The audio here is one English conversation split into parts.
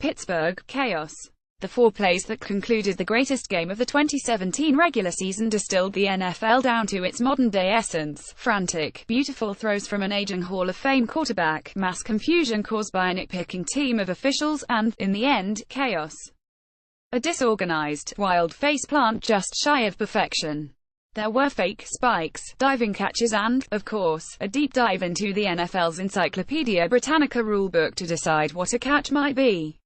Pittsburgh, chaos. The 4 plays that concluded the greatest game of the 2017 regular season distilled the NFL down to its modern-day essence. Frantic, beautiful throws from an aging Hall of Fame quarterback, mass confusion caused by a nitpicking team of officials, and, in the end, chaos. A disorganized, wild faceplant just shy of perfection. There were fake spikes, diving catches and, of course, a deep dive into the NFL's Encyclopedia Britannica rulebook to decide what a catch might be.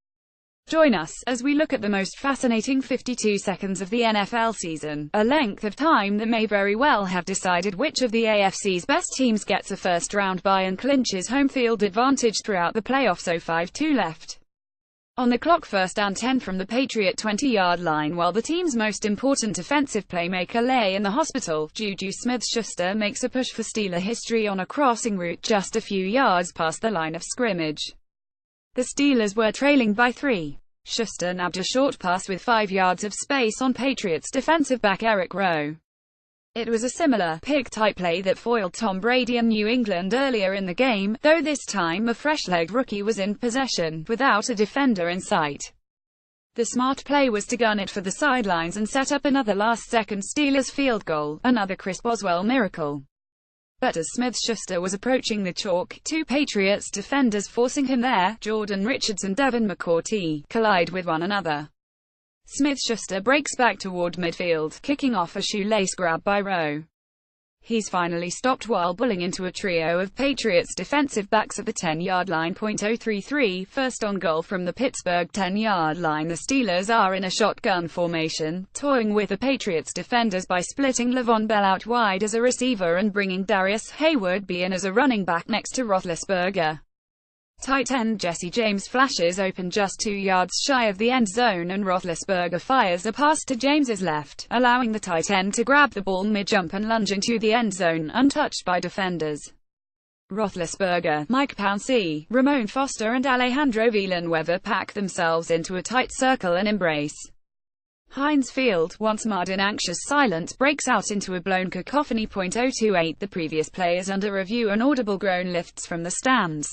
Join us, as we look at the most fascinating 52 seconds of the NFL season, a length of time that may very well have decided which of the AFC's best teams gets a first-round bye and clinches home field advantage throughout the playoffs. 5-2 left on the clock, 1st and 10 from the Patriot 20-yard line, while the team's most important offensive playmaker lay in the hospital. Juju Smith-Schuster makes a push for Steeler history on a crossing route just a few yards past the line of scrimmage. The Steelers were trailing by 3. Schuster nabbed a short pass with 5 yards of space on Patriots defensive back Eric Rowe. It was a similar, pick-type play that foiled Tom Brady and New England earlier in the game, though this time a fresh-legged rookie was in possession, without a defender in sight. The smart play was to gun it for the sidelines and set up another last-second Steelers field goal, another Chris Boswell miracle. But as Smith-Schuster was approaching the chalk, 2 Patriots defenders forcing him there, Jordan Richards and Devin McCourty, collide with one another. Smith-Schuster breaks back toward midfield, kicking off a shoelace grab by Rowe. He's finally stopped while bullying into a trio of Patriots defensive backs at the 10-yard line. 033, first on goal from the Pittsburgh 10-yard line. The Steelers are in a shotgun formation, toying with the Patriots defenders by splitting Le'Veon Bell out wide as a receiver and bringing Darius Hayward-B in as a running back next to Roethlisberger. Tight end Jesse James flashes open just 2 yards shy of the end zone, and Roethlisberger fires a pass to James's left, allowing the tight end to grab the ball mid-jump and lunge into the end zone, untouched by defenders. Roethlisberger, Mike Pouncey, Ramon Foster and Alejandro Villanueva pack themselves into a tight circle and embrace. Heinz Field, once marred in anxious silence, breaks out into a blown cacophony. 028, the previous play is under review. An audible groan lifts from the stands.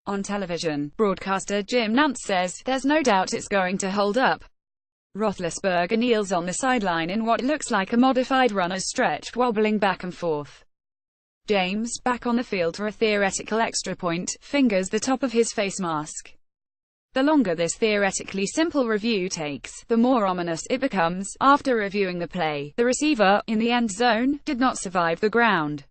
On television, broadcaster Jim Nantz says, "There's no doubt it's going to hold up." Roethlisberger kneels on the sideline in what looks like a modified runner's stretch, wobbling back and forth. James, back on the field for a theoretical extra point, fingers the top of his face mask. The longer this theoretically simple review takes, the more ominous it becomes. After reviewing the play, the receiver, in the end zone, did not survive the ground.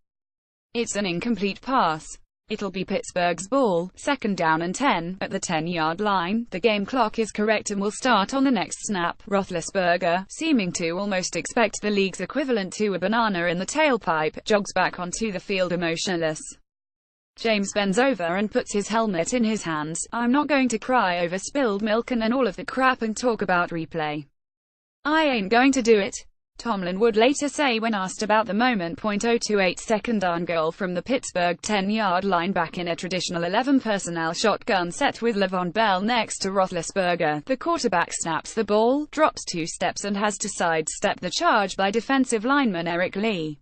It's an incomplete pass. It'll be Pittsburgh's ball, 2nd down and 10, at the 10-yard line. The game clock is correct and will start on the next snap. Roethlisberger, seeming to almost expect the league's equivalent to a banana in the tailpipe, jogs back onto the field emotionless. James bends over and puts his helmet in his hands. "I'm not going to cry over spilled milk and all of the crap and talk about replay. I ain't going to do it," Tomlin would later say when asked about the moment. 028, second down goal from the Pittsburgh 10-yard line, back in a traditional 11 personnel shotgun set with Le'Veon Bell next to Roethlisberger. The quarterback snaps the ball, drops 2 steps and has to sidestep the charge by defensive lineman Eric Lee.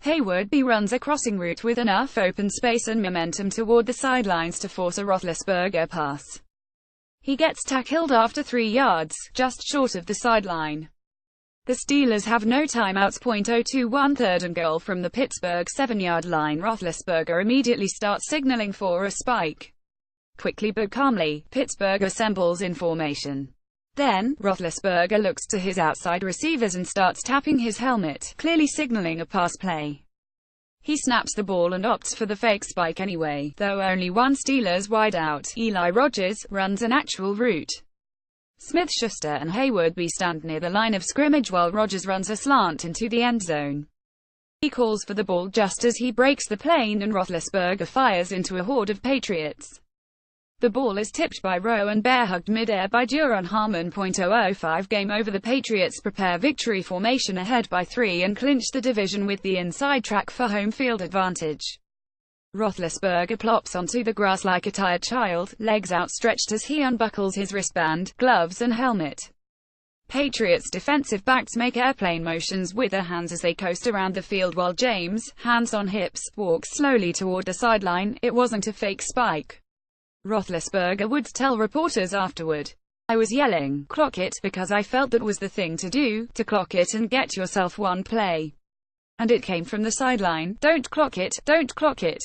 Hayward-B runs a crossing route with enough open space and momentum toward the sidelines to force a Roethlisberger pass. He gets tackled after 3 yards, just short of the sideline. The Steelers have no timeouts. 021, third and goal from the Pittsburgh 7-yard line. Roethlisberger immediately starts signaling for a spike. Quickly but calmly, Pittsburgh assembles in formation. Then, Roethlisberger looks to his outside receivers and starts tapping his helmet, clearly signaling a pass play. He snaps the ball and opts for the fake spike anyway, though only one Steelers wideout, Eli Rogers, runs an actual route. Smith-Schuster and Hayward-B stand near the line of scrimmage while Rogers runs a slant into the end zone. He calls for the ball just as he breaks the plane and Roethlisberger fires into a horde of Patriots. The ball is tipped by Rowe and bear-hugged mid-air by Duron Harmon. 005, game over. The Patriots prepare victory formation ahead by 3 and clinch the division with the inside track for home field advantage. Roethlisberger plops onto the grass like a tired child, legs outstretched as he unbuckles his wristband, gloves and helmet. Patriots defensive backs make airplane motions with their hands as they coast around the field while James, hands on hips, walks slowly toward the sideline. It wasn't a fake spike. Roethlisberger would tell reporters afterward. I was yelling, "Clock it," because I felt that was the thing to do, to clock it and get yourself one play. And it came from the sideline, "Don't clock it, don't clock it."